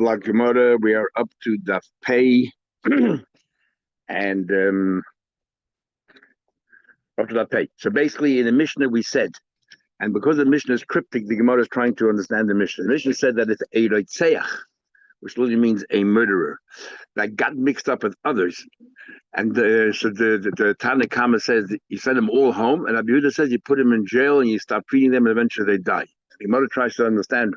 La Gemara, we are up to Daf Pei, and up to Daf Pei. So basically, in the Mishnah, we said, and because the Mishnah is cryptic, the Gemara is trying to understand the Mishnah. The Mishnah said that it's a Reitzeach, which literally means a murderer, that got mixed up with others. And so the Tana Kama says you send them all home, and Rabbi Yehuda says you put them in jail and you stop feeding them, and eventually they die. The Gemara tries to understand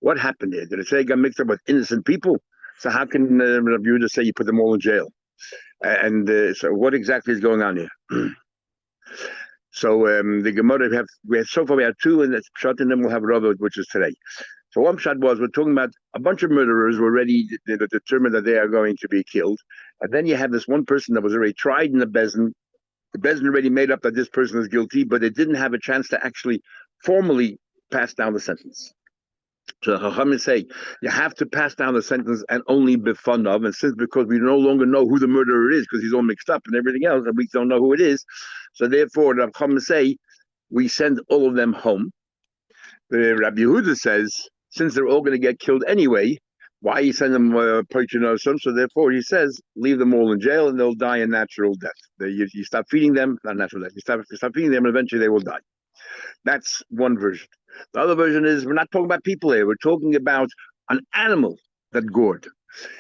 what happened there. Did it say it got mixed up with innocent people? So how can Rabbi Yehuda say you put them all in jail? So what exactly is going on here? So the Gemara we have so far we have two, and that's Pshat, and then we'll have Rav, which is today. So one Pshat was we're talking about a bunch of murderers were already determined that they are going to be killed, and then you have this one person that was already tried in the Bezdin. The Bezdin already made up that this person is guilty, but they didn't have a chance to actually formally pass down the sentence. So the Chachamim say you have to pass down the sentence and only be fun of, and since because we no longer know who the murderer is because he's all mixed up and everything else, and we don't know who it is, so therefore the Chachamim say we send all of them home. The Rabbi Yehuda says since they're all going to get killed anyway, why you send them poaching or something? So therefore he says leave them all in jail and they'll die a natural death. You stop feeding them, not natural death. You stop feeding them, and eventually they will die. That's one version. The other version is we're not talking about people here. We're talking about an animal that gored.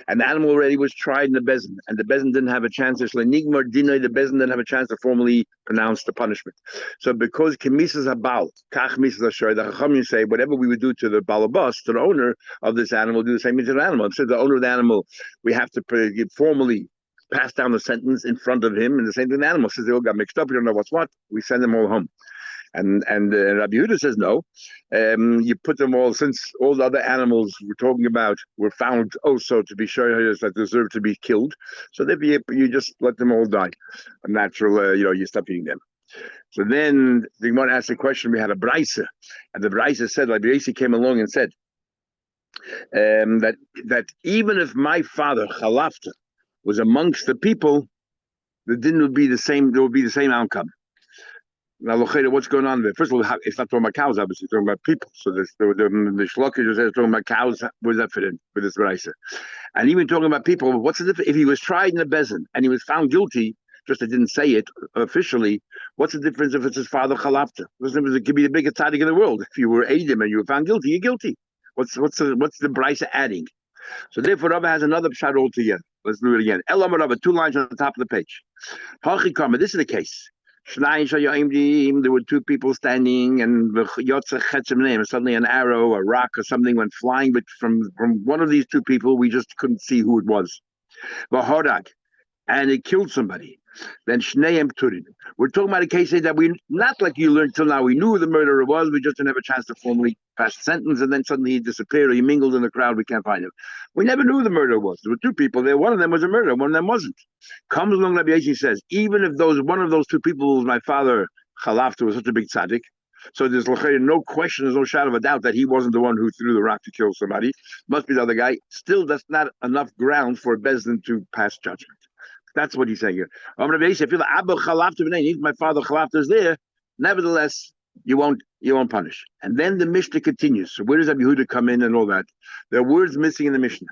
And the animal already was tried in the Bezdin, and the Bezdin didn't have a chance. The Bezdin didn't have a chance to formally pronounce the punishment. So because Kemisas Habal, Kach Misas Ashar, the Chachamim say whatever we would do to the Balabas, to the owner of this animal, do the same thing to the animal. Instead of the owner of the animal, we have to formally pass down the sentence in front of him, and the same thing the animal. Since they all got mixed up, we don't know what's what, we send them all home. And Rabbi Yehuda says no. You put them all, since all the other animals we're talking about were found also to be shayhs that deserve to be killed, so that you just let them all die. A natural, you stop eating them. So then the Gemara asked the question. We had a brisa, and the brisa said, like Yossi came along and said that even if my father Chalafta was amongst the people, the din would be the same. There would be the same outcome. Now, what's going on there? First of all, it's not talking about cows, obviously, it's talking about people. So the Shlokish is talking about cows. Where does that fit in with this Raisa? And even talking about people, what's the difference? If he was tried in the Bezdin and he was found guilty, just they didn't say it officially, what's the difference if it's his father Chalafta? It could be the biggest tzaddik in the world. If you were Eidim and you were found guilty, you're guilty. What's the Brisa adding? So therefore, Rabbi has another pshat altogether. Let's do it again. Elam Rabbi, 2 lines on the top of the page. This is the case. There were 2 people standing, and suddenly an arrow, a rock, or something went flying, but from one of these 2 people, we just couldn't see who it was. And it killed somebody. Then Shneim Turin. We're talking about a case that we, not like you learned till now, we knew who the murderer was, we just didn't have a chance to formally pass the sentence, and then suddenly he disappeared, or he mingled in the crowd, we can't find him. We never knew who the murderer was. There were 2 people there, one of them was a murderer, one of them wasn't. Comes along Rabbi Yossi says, even if one of those 2 people was my father, Chalafta, was such a big tzaddik, so there's no question, there's no shadow of a doubt that he wasn't the one who threw the rock to kill somebody. Must be the other guy. Still, that's not enough ground for a Bezdin to pass judgment. That's what he's saying here. If my father Chalafta is there, nevertheless, you won't punish. And then the Mishnah continues. So where does Rabbi Yehuda come in and all that? There are words missing in the Mishnah.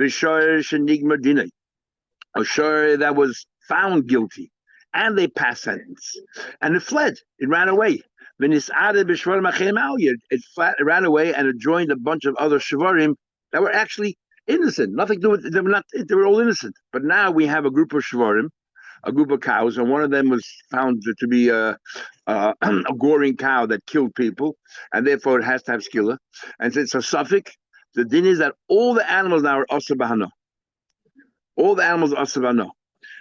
A shor that was found guilty, and they passed sentence, and it fled. It ran away. It ran away and it joined a bunch of other shvarim that were actually innocent, nothing to do with them. They were all innocent. But now we have a group of shvarim, a group of cows, and one of them was found to be a goring cow that killed people, and therefore it has to have skilla. And since it's a suffix, the din is that all the animals now are asa bahana. All the animals are asa bahana.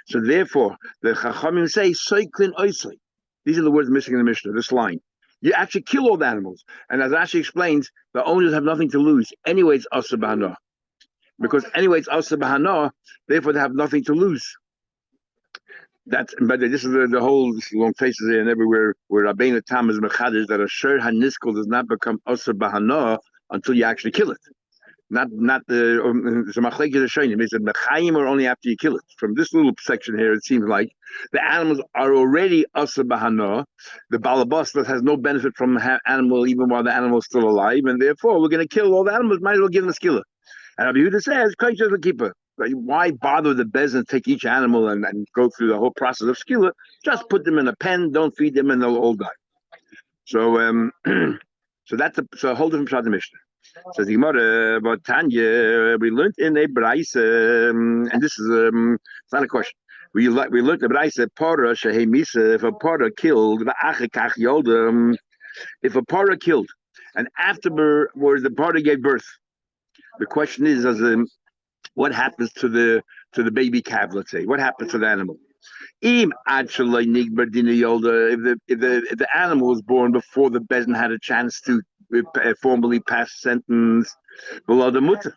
So therefore, the Chachamim say soiklin oisai. These are the words missing in the Mishnah. This line. You actually kill all the animals, and as Rashi explains, the owners have nothing to lose. Anyway, it's asa bahana. Because anyway, it's asa bahana, therefore they have nothing to lose. But this is the whole long faces there and everywhere where Rabbeinu Tam is mechadish that a shor haniskol does not become asa bahana until you actually kill it. Not the machlekes hashonim. It's mechayim or only after you kill it. From this little section here, it seems like the animals are already asa bahana. The balabas that has no benefit from animal even while the animal is still alive, and therefore we're going to kill all the animals. Might as well give them a skilla. And Rabbi Yehuda says, "Kaiches l'kipa." Why bother the bezin to take each animal and go through the whole process of skila? Just put them in a pen, don't feed them, and they'll all die. So, so that's a whole different shot of the Mishnah. Says the Gemara, but Tanya, we learned in a brayse, and this is it's not a question. We learned the brayse para shehei misa. If a para killed, if a para killed, and afterwards the para gave birth, the question is, what happens to the baby calf? Let's say, what happens to the animal? If the animal was born before the bezin had a chance to formally pass sentence, below the mutter,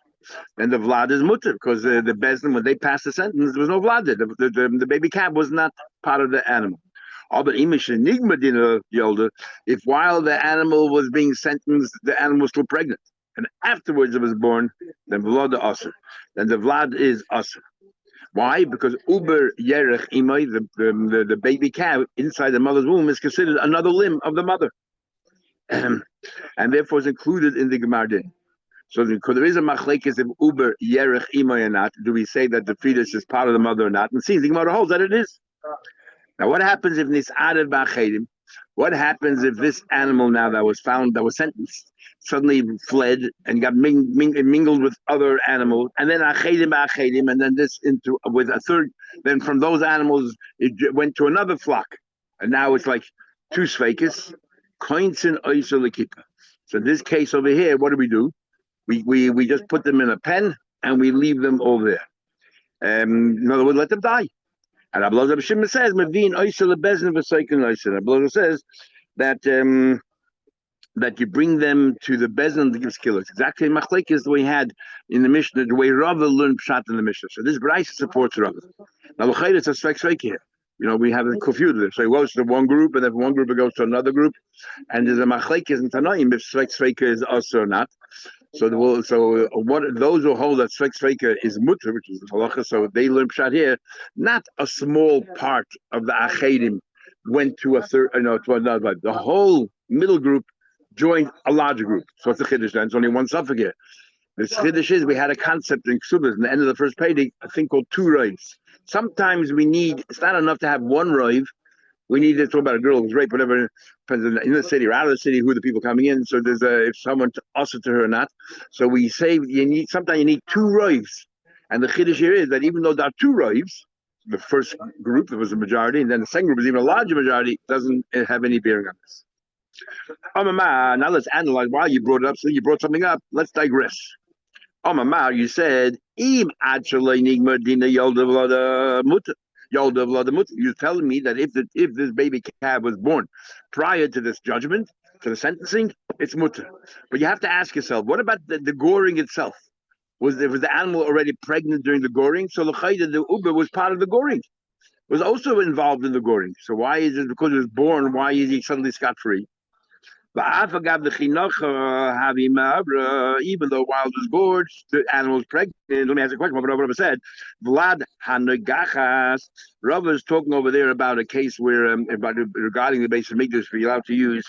then the vlad is mutter, because the bezin, when they passed the sentence, there was no vlad. The baby calf was not part of the animal. If while the animal was being sentenced, the animal was still pregnant, and afterwards it was born, then vlad the aser. Then the vlad is aser. Why? Because uber yerech imay, the baby cow inside the mother's womb, is considered another limb of the mother, and therefore is included in the Gemara din. So because there is a machlekes of uber yerech imay or not, do we say that the fetus is part of the mother or not? And see, the Gemara holds that it is. Now, what happens if nisared ba'chedim? What happens if this animal now that was found, that was sentenced, suddenly fled and got mingled with other animals, and then achedim, and then this into with a third. Then from those animals, it went to another flock, and now it's like two sveikas, koinsin oisel lekipa. So in this case over here, what do? We just put them in a pen and we leave them over there. In other words, let them die. And Abelazar B'Shimon says, "Mevin oisel lebezin v'seikin oisel." Abelazar says that that you bring them to the bezin to give skillah. Exactly machlekes the way we had in the Mishnah, the way Rava learned pshat in the Mishnah. So this brayse supports Rava. Now l'chayr it's a svek here. We have a confused. So it goes to one group, and then from one group it goes to another gurp, and there's a machlekes in Tanaim if svek is also or not. So what those who hold that svek is mutter, which is the halacha, so they learn pshat here. Not a small part of the achedim went to a third, to another. The whole middle group joined a larger group. So what's the chiddush then? It's only one suffix here. The chiddush is we had a concept in Ksubas in the end of the first page, a thing called two roives. Sometimes it's not enough to have one roiv. We need to talk about a girl who's raped, whatever, depends in the city or out of the city, who are the people coming in. So there's if someone to us to her or not. So we say sometimes you need two roives. And the chiddush here is that even though there are two roives, the first group, there was a majority, and then the second group is even a larger majority, doesn't have any bearing on this. Now let's analyze why you brought it up. So you brought something up. Let's digress. You said you're telling me that if this baby calf was born prior to this judgment, to the sentencing, it's mutter. But you have to ask yourself, what about the goring itself? Was the animal already pregnant during the goring? So the uber was part of the goring, was also involved in the goring. So why is it because it was born? Why is he suddenly scot free? Even though while it was born, the animal was pregnant. Let me ask a question. What Rabbi said, Vlad Hanagachas. Rabbi is talking over there about a case where, regarding the base of Mikdash, we're allowed to use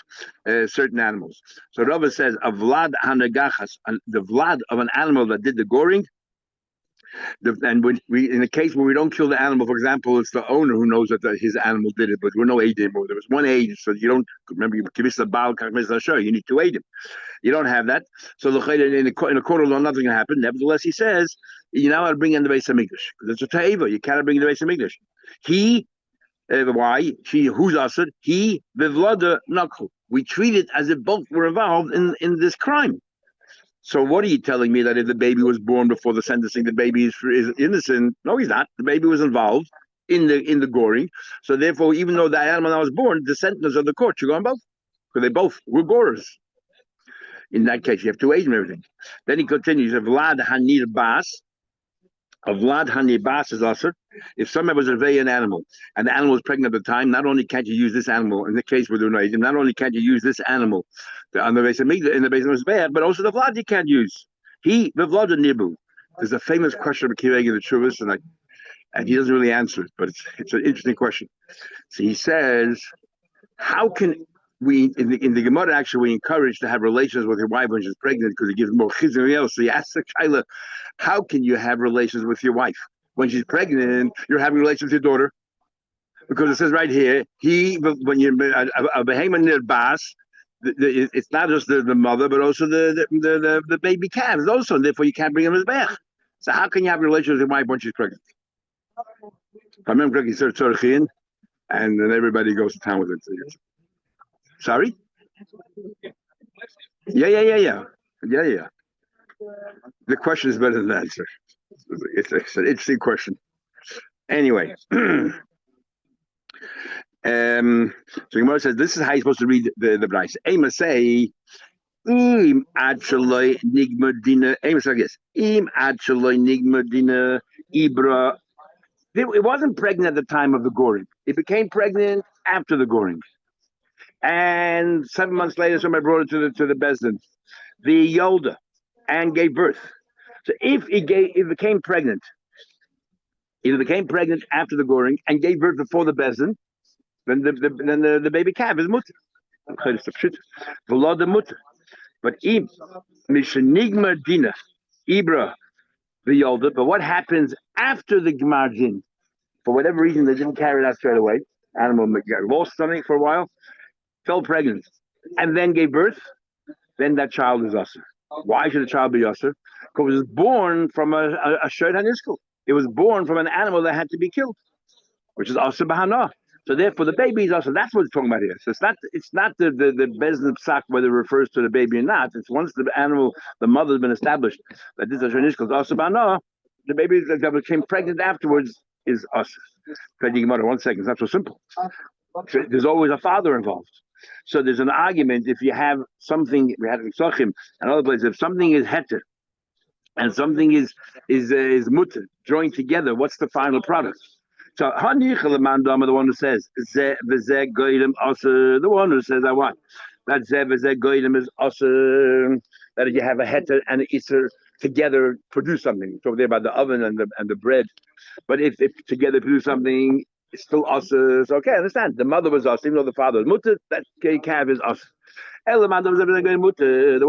certain animals. So Rabbi says, a Vlad Hanagachas, the Vlad of an animal that did the goring. And when in a case where we don't kill the animal, for example, it's the owner who knows that his animal did it, but we're no aid him. Or there was one aid, so you don't remember. You need two aid him. You don't have that, so in a court of law, nothing can happen. Nevertheless, he says you now bring in the base of English because it's a taiva. You cannot bring in the base of English. He, why? She, who's usher? He, the vlada nakhu. We treat it as if both were involved in this crime. So what are you telling me, that if the baby was born before the sentencing, the baby is innocent? No, he's not. The baby was involved in the goring. So therefore, even though the animal now was born, the sentence of the court should go on both, because they both were gorers. In that case, you have to age and everything. Then he continues, Vlad Hanir Bas. A Vlad Hanir Bas is also, if someone was an animal, and the animal was pregnant at the time, not only can't you use this animal, in the case where they're not, not only can't you use this animal on the base of Migdal, in the base of Mizbeach, but also the Vlad you can't use. The Vlad Nibu. There's a famous question of Kireg in the Chuvas, and he doesn't really answer it, but it's an interesting question. So he says, how can we in the Gemara actually we encourage to have relations with your wife when she's pregnant because it gives more chizur. So you ask the Shaila, how can you have relations with your wife when she's pregnant? You're having relations with your daughter because it says right here when you're a behemoth near bas. It's not just the mother, but also the baby calves also. And therefore, you can't bring them as back. So how can you have a relationship with your wife when she's pregnant? If I remember correctly, he starts tzorchin, and then everybody goes to town with it. Sorry? Yeah. The question is better than the answer. It's an interesting question. Anyway, so Gemara says this is how you're supposed to read the Braisa. Ema say im ad shaloi nigma dina. Ema say yes. Im ad shaloi nigma dina ibra. It wasn't pregnant at the time of the goring. It became pregnant after the goring. And 7 months later, somebody brought it to the Bezdin, the Yolda, and gave birth. So if it became pregnant, either became pregnant after the goring and gave birth before the Bezdin, then the baby calf is mutter. The mutter. But im mishenigma dina ibra the Yolda. But what happens after the Gemar din? For whatever reason, they didn't carry it out straight away. Animal lost something for a while, fell pregnant, and then gave birth. Then that child is usher. Why should the child be usher? Because it was born from a shod haniskul. It was born from an animal that had to be killed, which is usher bahana. So therefore, the baby is usher. That's what it's talking about here. So it's not the bezdin psak whether it refers to the baby or not. It's once the animal, the mother has been established that this is a haniskul, usher bahana. The baby that became pregnant afterwards is usher. 1 second. It's not so simple. There's always a father involved. So there's an argument if you have something, we had Mitzachim and other places, if something is heter and something is mutter, joined together, what's the final product? So the one who says, the one who says, I want. That is also that you have a heter and an iser together produce something. It's over there by the oven and the bread. But if together produce something, it's still us. So okay, I understand. The mother was us, even though the father was mutter. That calf is us. The one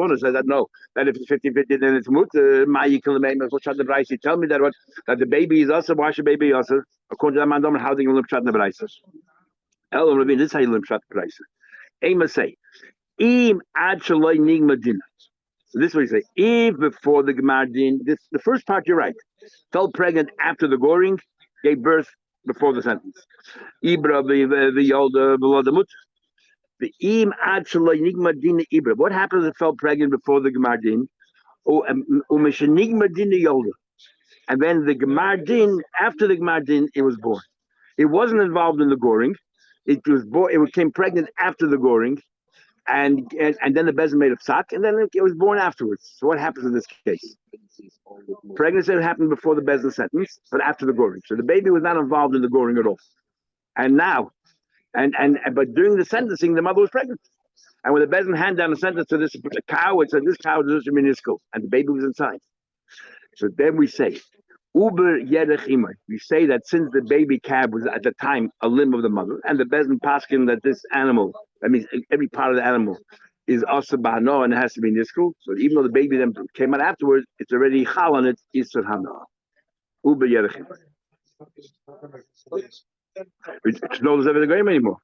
who says that no, that if it's 50-50, then it's mutter. You tell me that the baby is us. Why should baby us? According to that man, how do you learn pshat the braysos? This is how you learn pshat the braysos. Ema say, im ad shaloi nigma din. So this is what you say. If before the Gemar din, the first part you're right. Fell pregnant after the goring, gave birth before the sentence. Ibra the Yolda below the mut. The im ad shaloi nigma din ibra. What happens if it fell pregnant before the Gemar din? Nigma din Yolda. And then the Gemar din, after the Gemar din, it was born. It wasn't involved in the goring. It was born. It became pregnant after the goring. And then the bezin made a psak, and then it was born afterwards. So what happens in this case? Pregnancy happened before the bezin sentence, but after the goring. So the baby was not involved in the goring at all. And now, but during the sentencing, the mother was pregnant. And when the bezin handed down the sentence to this cow, it said this cow is just a minuscule, and the baby was inside. So then we say, Uber Yedech Imay. We say that since the baby calf was at the time a limb of the mother, and the bezin paskin that this animal, that means every part of the animal, is also bahano and it has to be niskul. So even though the baby then came out afterwards, it's already chal on it, isur hana. Uber Yedech Imay. It's no Zeved Goyim anymore.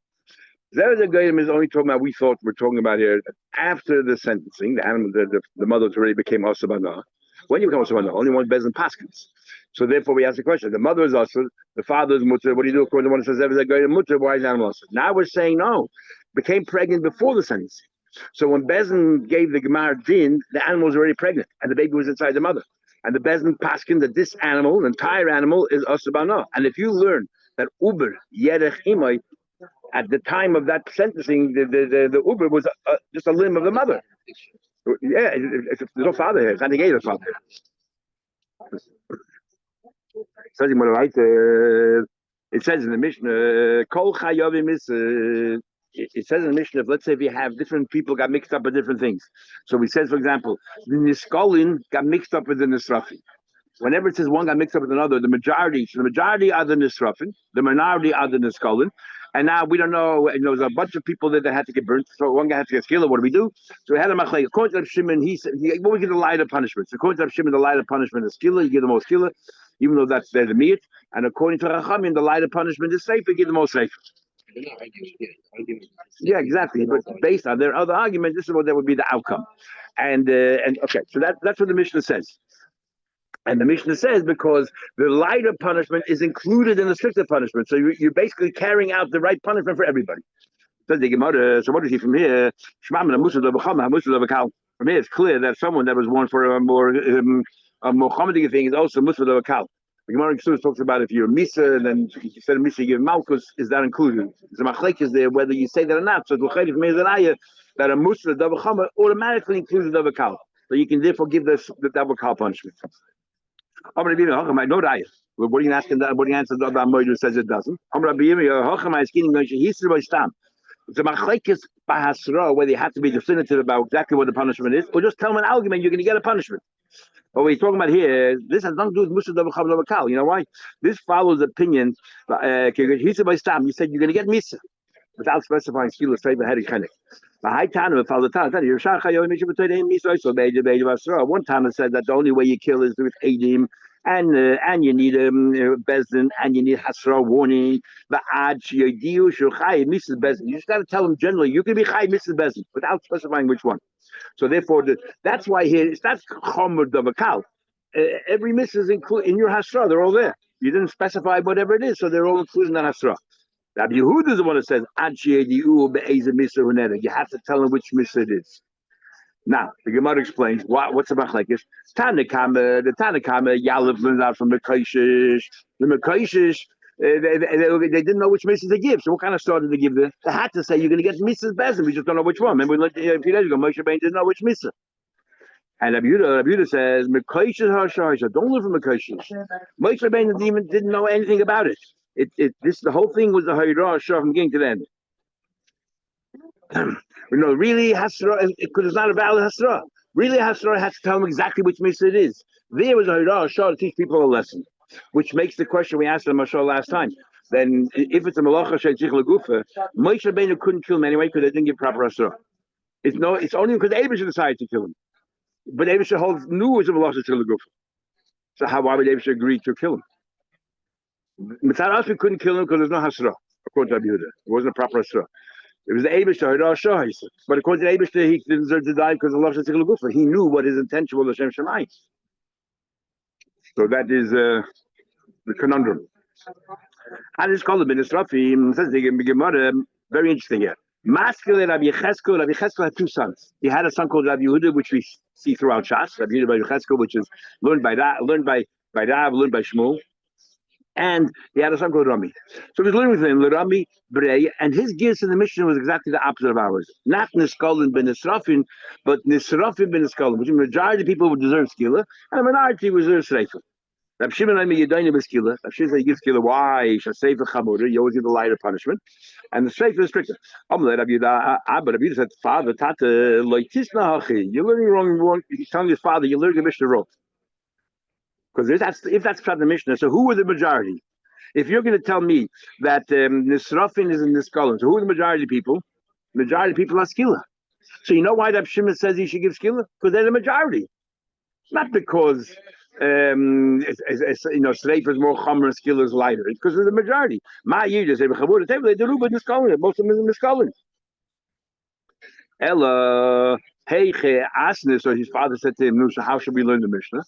Zeved Goyim is only talking about, we thought we're talking about here, after the sentencing, the animal, the mother already became also bahano. When you become also bahano, only one bezin paskins. So therefore, we ask the question: the mother is also, the father is mutter. What do you do according to the one that says everything going to mutter? Why is the animal also? Now we're saying no, became pregnant before the sentence. So when Bezin gave the Gemar din, the animal was already pregnant, and the baby was inside the mother. And the Bezin paskin that this animal, the entire animal, is asubana. And if you learn that Uber Yedech Imay, at the time of that sentencing, the Uber was just a limb of the mother. Yeah, there's no father here. It's not the father here. It says in the Mishnah, Kol Chayovim is. It says in the Mishnah, let's say if you have different people got mixed up with different things. So we says, for example, the Niskolin got mixed up with the Nisrafin. Whenever it says one got mixed up with another, the majority are the Nisrafin, the minority are the Niskolin. And now we don't know. And there was a bunch of people that had to get burnt. So one guy had to get skilla. What do we do? So we had a machlek. According to Rav Shimon, he said, "What we give the lighter punishment?" So according to Rav Shimon, the lighter punishment is skilla. You give the most skilla, even though that's the meat. And according to Rachamim, the lighter punishment is safe. You give the most safe. Yeah, exactly. But based on their other argument, this is what that would be the outcome. And okay, so that's what the Mishnah says. And the Mishnah says because the lighter punishment is included in the stricter punishment, so you're basically carrying out the right punishment for everybody. So the Gemara. So what is he from here? From here, it's clear that someone that was born for a more Mohammedan thing is also Muslim of a cow. The Gemara talks about if you're Misa and then you said Misa, you give Malchus, is that included? The Machlek is there whether you say that or not. So that a Muslim of a automatically includes the double cow. So you can therefore give the double cow punishment. What are you asking? What do you answer about Moed says it doesn't? It's a machlekes bahasra where they have to be definitive about exactly what the punishment is, or just tell them an argument you're going to get a punishment. What we're talking about here, this has nothing to do with Musa Dabakal. You know why? This follows the opinion. He said by Stam, you said you're going to get Misa without specifying skill of favor heading chenek. One time it said that the only way you kill is with Adim, and you need Bezdin, and you need Hasra warning. You just got to tell them generally you can be Chai Mrs. Bezdin without specifying which one. So therefore, that's why here it's not Chomer Davakal. Every miss is included in your Hasra. They're all there. You didn't specify whatever it is, so they're all included in the Hasra. Rabbi Yehuda is the one that says, you have to tell him which mitzvah it is. Now, the Gemara explains what's the machlekes. The Tanakama, Yalev learns out from the Mekaishish. The Mekaishish, they didn't know which mitzvah to give. So what kind of star did they give there? They had to say, you're going to get mitzvahs bezin. We just don't know which one. Remember, a few days ago, Moshe Rabbeinu didn't know which mitzvah. And Rabbi Yehuda says, Mekaishish Hashaisha, don't live from Mekaishish. Moshe Rabbeinu didn't know anything about it. The whole thing was the Hayrah Shah from beginning to the end. Really Hasra, because it's not a valid Hasra. Really Hasra has to tell them exactly which mitzvah it is. There was a Hayrah Shah to teach people a lesson, which makes the question we asked the Mashal last time. Then, if it's a Malacha Sheikh Lagufa, Moshe Rabbeinu couldn't kill him anyway because they didn't give proper Hasra. It's only because Abish decided to kill him. But Abish knew it was a Malacha Sheikh Lagufa. So why would Abish agree to kill him? Mitzad we couldn't kill him because there's no Hasra, according to Rabbi Yehuda. It wasn't a proper Hasra. It was the Eibush Shah, but according to the Eibush, he didn't deserve to die because of Allah Shazikul Gufa. He knew what his intention was, Hashem Shemai. So that is the conundrum. How does call the Ministrafim? Says the Gemara, very interesting here. Masculine Rabbi Yecheskel had two sons. He had a son called Rabbi Yehuda, which we see throughout Shas. Rabbi Yehuda Rabbi Yecheskel, which is learned by Rav, learned by Shmuel. And he had a son called Rami. So he was learning with him, Rami Brei, and his gifts in the mission was exactly the opposite of ours. Not Niskalin ben Nisrafin, but Nisrafin ben Niskalin, which the majority of people would deserve skila, and a minority would deserve sreifa. Rav Shimon Yedayim b'skila. Rav Shimon said you give skila. Why? Shaseifa chamura. You always give the lighter punishment, and the sreifa is stricter. But Rabbi Yehuda said, "Father, Tata, loitisna hachi. You're learning wrong. You're telling your father you're learning the Mishnah wrong." Because if that's the Mishnah, so who were the majority? If you're going to tell me that Nisrafin is in this column, so who are the majority people? Majority people are skila. So you know why Rab Shimon says he should give skila? Because they're the majority, not because Sreif is more chomer and skila is lighter. It's because they're the majority. My you say they do, but Niskolim, most of them is Niskolim. Ella, hey, asnes. So his father said to him, "So how should we learn the Mishnah?"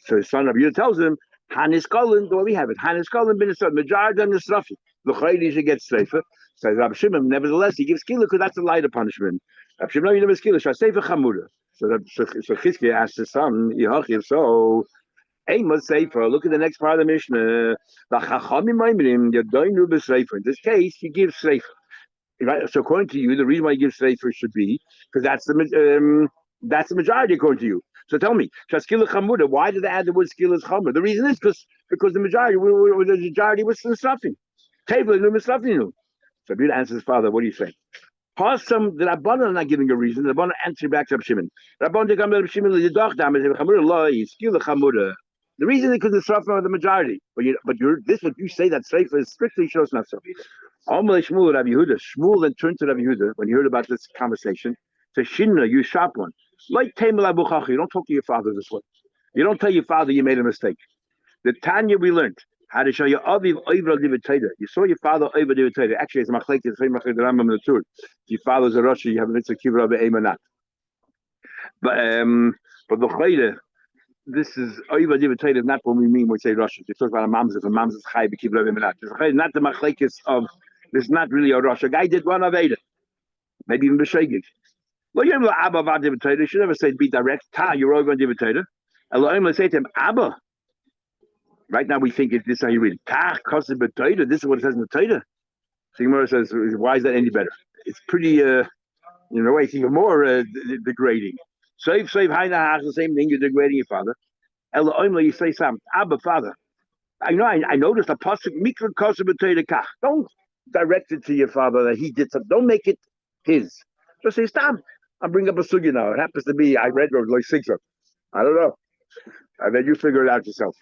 So his son Rabbi Yehuda tells him, Hanis Kolin, do we have it? Hanis Kolin bin Esraf, Majority on the Srafi. The Chaydi should get Streifa. Says Rabbi Shimon, nevertheless, he gives Skila because that's a lighter punishment. Rabbi Shimon, you never Skila, Shaseifa Chamura. So Chizkiah asked his son, Yehochiv, so, Amos Seifa, look at the next part of the Mishnah. The Chachamim Maimrim, Yadoinu B'Sreifa. In this case, he gives Streifa. Right? So according to you, the reason why he gives Streifa should be because that's the majority according to you. So tell me, Shaskila Chamuda, why did they add the word skila as Chamur? The reason is because the majority was Nisrafin. Table no Nisrafin. So Abiyah answers his father, what do you say? The Rabbanan are not giving a reason. The Rabbanan answer back to Rab Shimon. Rabbanan come to Rab Shimon, the skila Chamuda. The reason is because the Nisrafin are the majority. But what you say that Sreifa is strictly shows not so. Amalei Shmuel Rabbi Yehuda. Shmuel then turned to Rabbi Yehuda when he heard about this conversation. To Shinna, you sharp one. Like Taimel Abuchachi, you don't talk to your father this way. You don't tell your father you made a mistake. The Tanya we learned how to show your aviv over divided. You saw your father over divided. Actually, it's machlek. It's same machlek the Rambam the Tur. Your father's a Rosh. You have a mitzvah kibbutz of emanat. But the chayda, this is over divided. Not what we mean when we say Rosh. You talk about a mamzah. A mamzah is chay b'kibbutz of emanat. It's not the machlekes of. This is not really a Rosh. A guy did one of Ada. Maybe even b'shegig. Well, you know Abba about divided. You should never say be direct. Ta, you're over divided. Elohim, let's say to him, Abba. Right now we think this is how you read it. Kach kosev b'toida. This is what it says in the Torah. So Gemara says, why is that any better? It's pretty, in a way, it's even more degrading. Save, haina the same thing. You're degrading your father. Ela oimla, you say something. Abba, father. I know. I noticed a pasuk mikra kosev b'toida kach. Don't direct it to your father that he did something. Don't make it his. Just say, stop. I'll bring up a sugya now. It happens to be I read or like six. I don't know. And then you figure it out yourself.